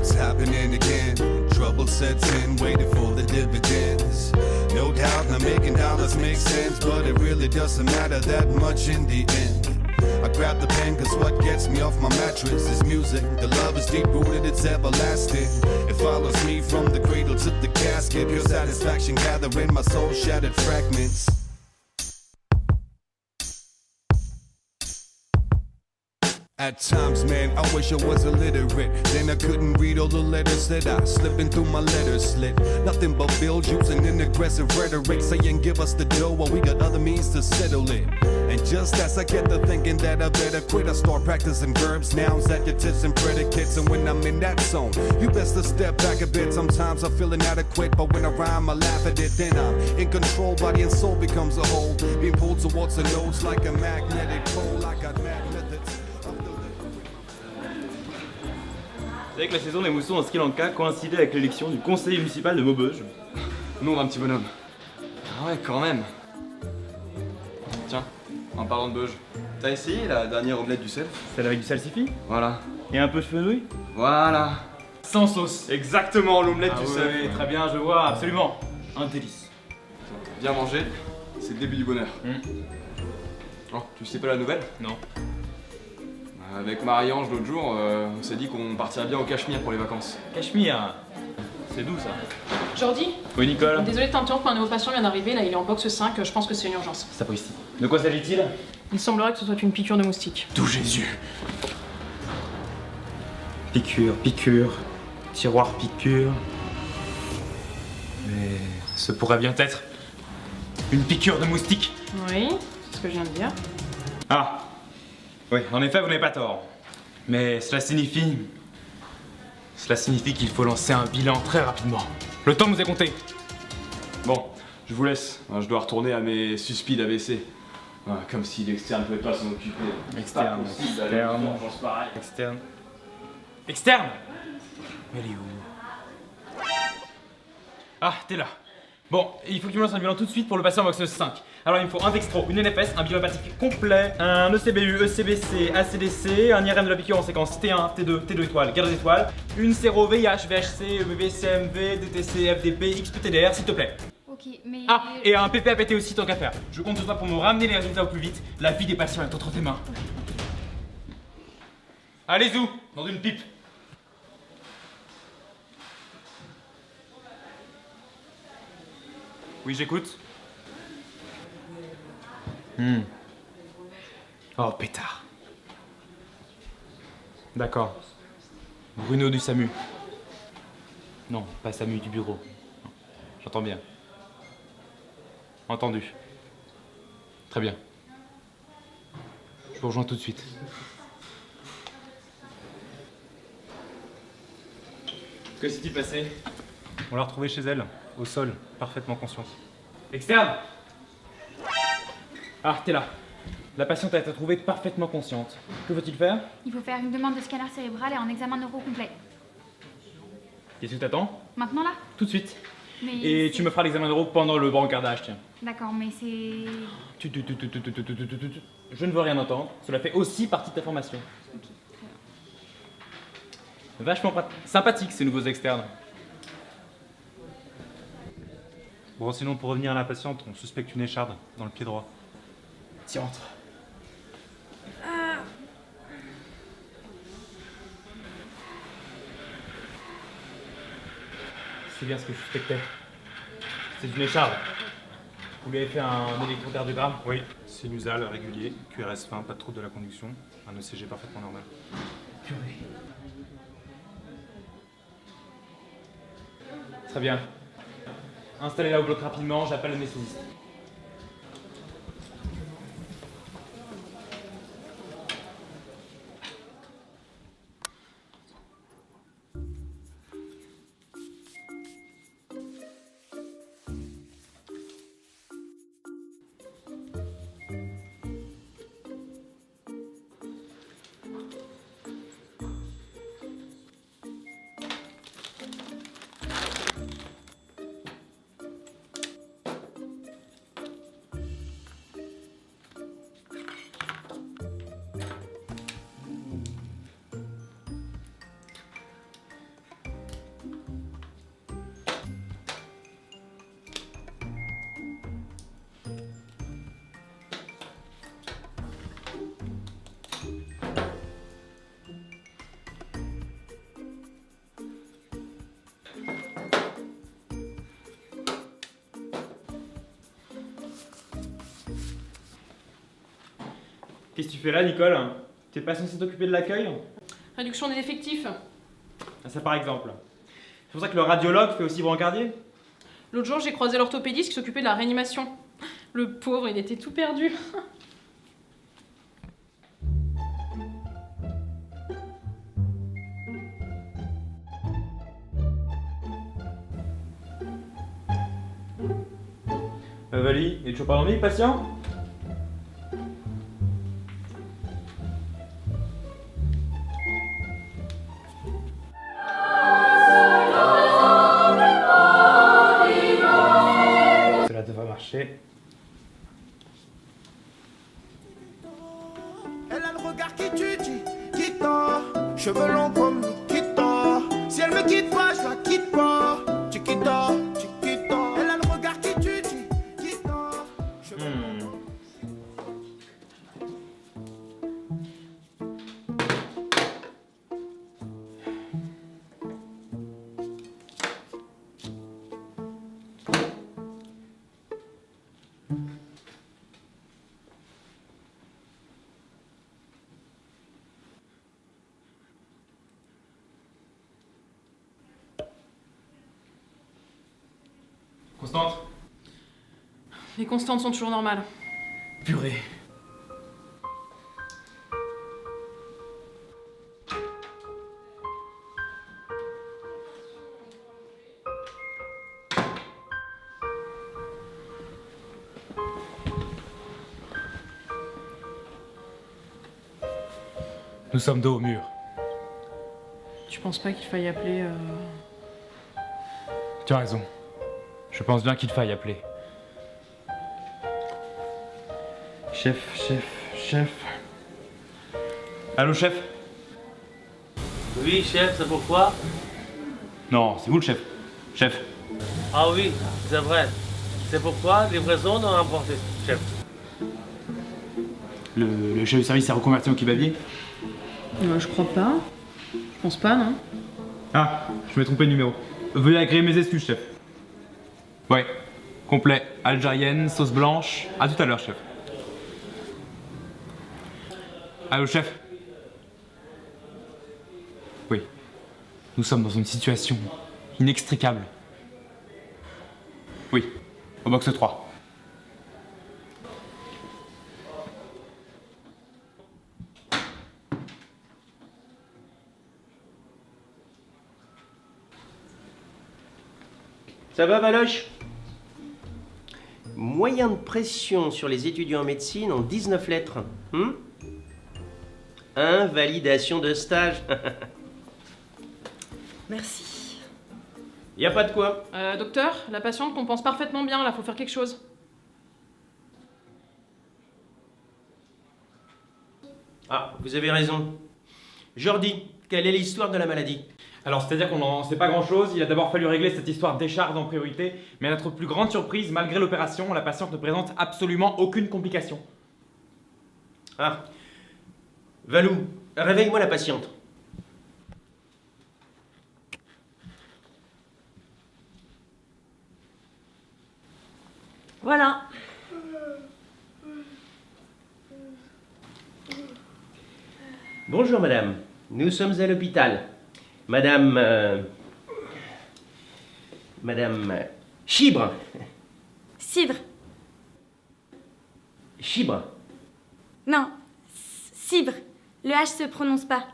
It's happening again. Trouble sets in, waiting for the dividends. No doubt, now making dollars makes sense, but it really doesn't matter that much in the end. I grab the pen, cause what gets me off my mattress is music. The love is deep rooted, it's everlasting. It follows me from the cradle to the casket. Pure satisfaction gathering my soul shattered fragments. At times, man, I wish I was illiterate. Then I couldn't read all the letters that I slipping through my letter slit. Nothing but bills using an aggressive rhetoric, saying give us the dough while we got other means to settle it. And just as I get to thinking that I better quit, I start practicing verbs, nouns, adjectives, and predicates. And when I'm in that zone, you best to step back a bit. Sometimes I feel inadequate, but when I rhyme, I laugh at it. Then I'm in control, body and soul becomes a whole, being pulled towards the notes like a magnetic pole. I got mad methods. Vous savez que la saison des moussons en Sri Lanka coïncidait avec l'élection du conseiller municipal de Maubeuge. Nom d'un petit bonhomme. Ah ouais, quand même. Tiens, en parlant de Beuge, t'as essayé la dernière omelette du self? Celle avec du salsifis? Voilà. Et un peu de fenouil? Voilà. Sans sauce. Exactement, l'omelette du self. Oui, très bien, je vois, absolument. Un délice. Bien manger, c'est le début du bonheur. Oh, tu sais pas la nouvelle? Non. Avec Marie-Ange l'autre jour, on s'est dit qu'on partirait bien au Cachemire pour les vacances. Cachemire. C'est doux ça. Jordi? Oui, Nicole. Désolé de t'interrompre, un nouveau patient vient d'arriver, là il est en box 5, je pense que c'est une urgence. Sapristi. De quoi s'agit-il? Il semblerait que ce soit une piqûre de moustique. D'où Jésus. Piqûre. Tiroir piqûre. Mais ce pourrait bien être une piqûre de moustique. Oui, c'est ce que je viens de dire. Ah. Oui, en effet, vous n'avez pas tort. Mais cela signifie qu'il faut lancer un bilan très rapidement. Le temps nous est compté. Bon, je vous laisse. Je dois retourner à mes suspics d'AVC. Comme si l'externe ne pouvait pas s'en occuper. Externe. Externe. Mais elle est où? Ah, t'es là. Bon, il faut que tu me lances un bilan tout de suite pour le passer en box 5. Alors il me faut un dextro, une NFS, un bilan hépatique complet, un ECBU, ECBC, ACDC, un IRM de la piqûre en séquence T1, T2, T2 étoiles, garde étoiles, une séro VIH, VHC, EBV, CMV, DTC, FDP, XPTDR, s'il te plaît. Ok, mais... Ah, et un PP APT aussi tant qu'à faire. Je compte sur toi pour me ramener les résultats au plus vite. La vie des patients est entre tes mains. Allez zou, dans une pipe. Oui, j'écoute. Oh, pétard. D'accord. Bruno du SAMU. Non, pas SAMU, du bureau. Non, j'entends bien. Entendu. Très bien. Je vous rejoins tout de suite. Que s'est-il passé? On l'a retrouvée chez elle, au sol, parfaitement consciente. Externe! Ah, t'es là. La patiente a été trouvée parfaitement consciente. Que faut-il faire? Il faut faire une demande de scanner cérébral et un examen neuro complet. Qu'est-ce que t'attends? Maintenant là? Tout de suite. Mais Et tu me feras l'examen neuro pendant le brancardage, tiens. D'accord, mais c'est... Je ne veux rien entendre. Cela fait aussi partie de ta formation. Ok, très bien. Vachement sympathique ces nouveaux externes. Bon, sinon, pour revenir à la patiente, on suspecte une écharde dans le pied droit. Tiens, entre. C'est bien ce que je suspectais. C'est une écharde. Vous lui avez fait un électrocardiogramme? Oui, sinusal, régulier, QRS fin, pas de trouble de la conduction, un ECG parfaitement normal. Purée. Très bien. Installez-la au bloc rapidement, j'appelle l'anesthésiste. Qu'est-ce que tu fais là, Nicole? T'es pas censé t'occuper de l'accueil? Réduction des effectifs. Ah, ça par exemple. C'est pour ça que le radiologue fait aussi brancardier? L'autre jour, j'ai croisé l'orthopédiste qui s'occupait de la réanimation. Le pauvre, il était tout perdu. Vali, il est toujours pas dormi, patient? Cela devrait marcher. Elle a le regard qui tue, qui tord. Cheveux longs comme Nikita. Si elle me quitte pas, je la quitte pas. Chiquita, chiquita. Elle a le regard qui tue, qui tord. Constante? Les constantes sont toujours normales. Purée. Nous sommes dos au mur. Tu penses pas qu'il faille appeler Tu as raison. Je pense bien qu'il faille appeler. Chef. Allô, chef? Oui, chef, c'est pourquoi? Non, c'est vous le chef. Chef. Ah oui, c'est vrai. C'est pourquoi livraison non emportée, chef. Le chef de service s'est reconverti au kebabier? Je crois pas. Je pense pas, non? Ah, je m'ai trompé de numéro. Veuillez agréer mes excuses, chef. Ouais, complet. Algérienne, sauce blanche. À tout à l'heure, chef. Allô, chef? Oui. Nous sommes dans une situation inextricable. Oui, au box 3. Ça va, Valoche? Moyen de pression sur les étudiants en médecine en 19 lettres. Invalidation de stage. Merci. Y a pas de quoi. Docteur, la patiente compense parfaitement bien, là, faut faire quelque chose. Ah, vous avez raison. Jordi, quelle est l'histoire de la maladie? Alors, c'est-à-dire qu'on n'en sait pas grand-chose. Il a d'abord fallu régler cette histoire d'écharde en priorité. Mais à notre plus grande surprise, malgré l'opération, la patiente ne présente absolument aucune complication. Ah. Valou, réveille-moi la patiente. Voilà. Bonjour, madame. Nous sommes à l'hôpital. Madame Chibre. Cidre. Chibre. Non. Cibre. Le H se prononce pas.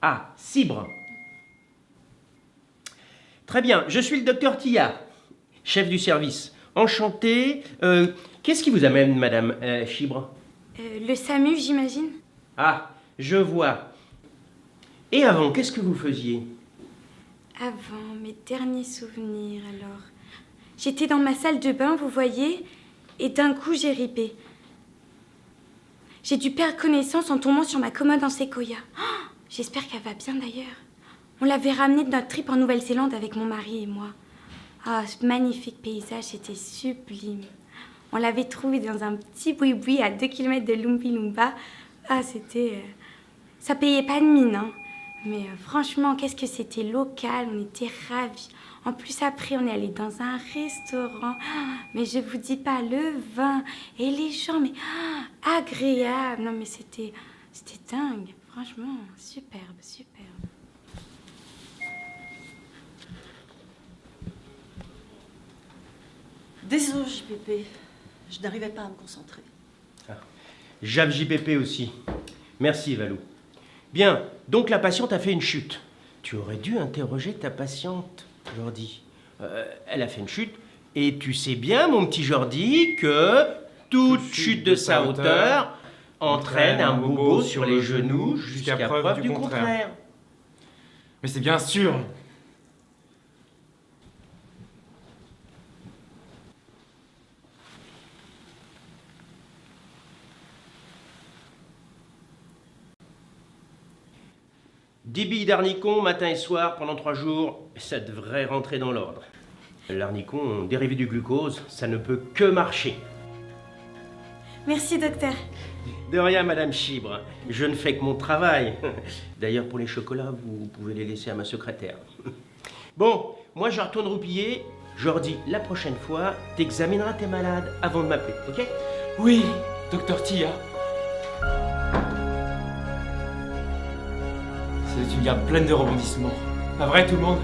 Ah, Cibre. Très bien, je suis le docteur Tillard, chef du service. Enchanté. Qu'est-ce qui vous amène, madame Chibre? Le SAMU, j'imagine. Ah, je vois. Et avant, qu'est-ce que vous faisiez? Avant, mes derniers souvenirs, alors. J'étais dans ma salle de bain, vous voyez, et d'un coup, j'ai ripé. J'ai dû perdre connaissance en tombant sur ma commode en séquoia. Oh, j'espère qu'elle va bien d'ailleurs. On l'avait ramenée de notre trip en Nouvelle-Zélande avec mon mari et moi. Ah, ce magnifique paysage était sublime. On l'avait trouvé dans un petit boui-boui à 2 km de Lumpy Lumpa. Ah, c'était... Ça payait pas de mine, hein. Mais franchement, qu'est-ce que c'était local, on était ravis. En plus, après, on est allé dans un restaurant. Mais je vous dis pas, le vin et les gens, mais agréable. Non, mais c'était dingue. Franchement, superbe, superbe. Désolé, JPP. Je n'arrivais pas à me concentrer. Jave JPP aussi. Merci, Valou. Bien, donc la patiente a fait une chute. Tu aurais dû interroger ta patiente, Jordi. Elle a fait une chute, et tu sais bien, mon petit Jordi, que toute chute de sa hauteur entraîne un bobo sur les genoux jusqu'à preuve du contraire. Mais c'est bien sûr. Des billes d'arnicon matin et soir pendant 3 jours, ça devrait rentrer dans l'ordre. L'arnicon, dérivé du glucose, ça ne peut que marcher. Merci, docteur. De rien, Madame Chibre. Je ne fais que mon travail. D'ailleurs, pour les chocolats, vous pouvez les laisser à ma secrétaire. Bon, moi je retourne roupiller. Jordi, la prochaine fois, t'examineras tes malades avant de m'appeler, ok? Oui, docteur Tia. C'est une garde pleine de rebondissements. Pas vrai, tout le monde?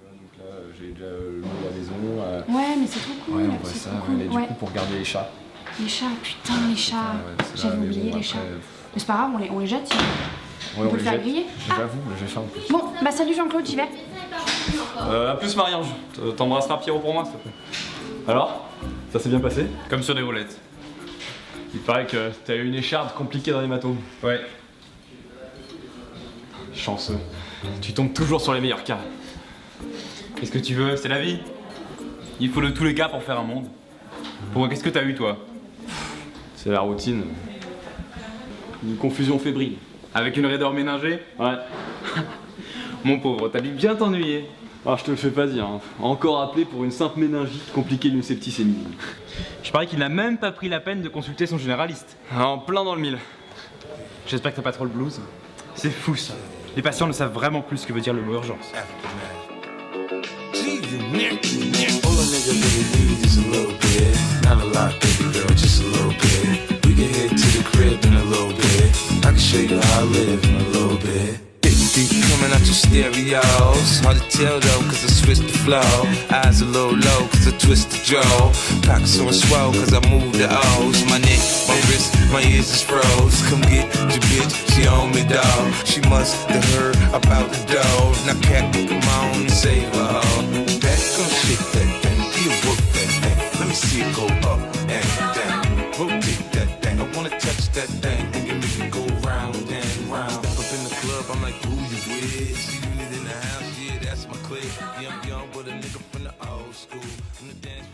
Donc là, j'ai déjà loué la maison. Ouais, mais c'est trop cool. Ouais, on voit c'est ça. trop cool. Et du coup, pour garder les chats. Les chats, putain, les chats. Ouais, c'est J'avais là, mais oublié bon, les chats. après, Mais c'est pas grave, on les jette. Ouais, on peut le faire jette. griller. J'avoue, j'ai faim en plus. Bon, bah salut Jean-Claude, j'y vais. À plus, Marie-Ange. T'embrasseras Pierrot pour moi, s'il te plaît. Alors, ça s'est bien passé? Comme sur des roulettes. Il paraît que t'as eu une écharde compliquée dans l'hématome. Ouais. Chanceux. Tu tombes toujours sur les meilleurs cas. Qu'est-ce que tu veux? C'est la vie. Il faut de tous les cas pour faire un monde. Pourquoi, qu'est-ce que t'as eu, toi? C'est la routine. Une confusion fébrile. Avec une raideur ménagée? Ouais. Mon pauvre, t'as dû bien t'ennuyer. Ah, je te le fais pas dire. Hein. Encore appelé pour une simple méningite compliquée d'une septicémie. Je parie qu'il n'a même pas pris la peine de consulter son généraliste. En plein dans le mille. J'espère que t'as pas trop le blues. C'est fou ça. Les patients ne savent vraiment plus ce que veut dire le mot urgence. All a nigga really need is a little bit. Not a lot, baby girl, just a little bit. We can head to the crib in a little bit. I can show you how I live in a little bit. Big deep coming out your stereos. Hard to tell though, cause I switched the flow. Eyes a little low, cause I twist the jaw. Pockets on swell, cause I move the O's. My neck, my wrist, my ears is froze. Come get your bitch, she on me, dog. She must have heard about the dough. Now cat, come on and save her, ho. Back on shit that thing, you work that thing. Let me see it go up and down. Rotate that thing, I wanna touch that thing. And you make it go round and round. Step up in the club, I'm like, who you with? See you in the house, yeah, that's my clique. Yeah, I'm young, but a nigga from the old school. From the dance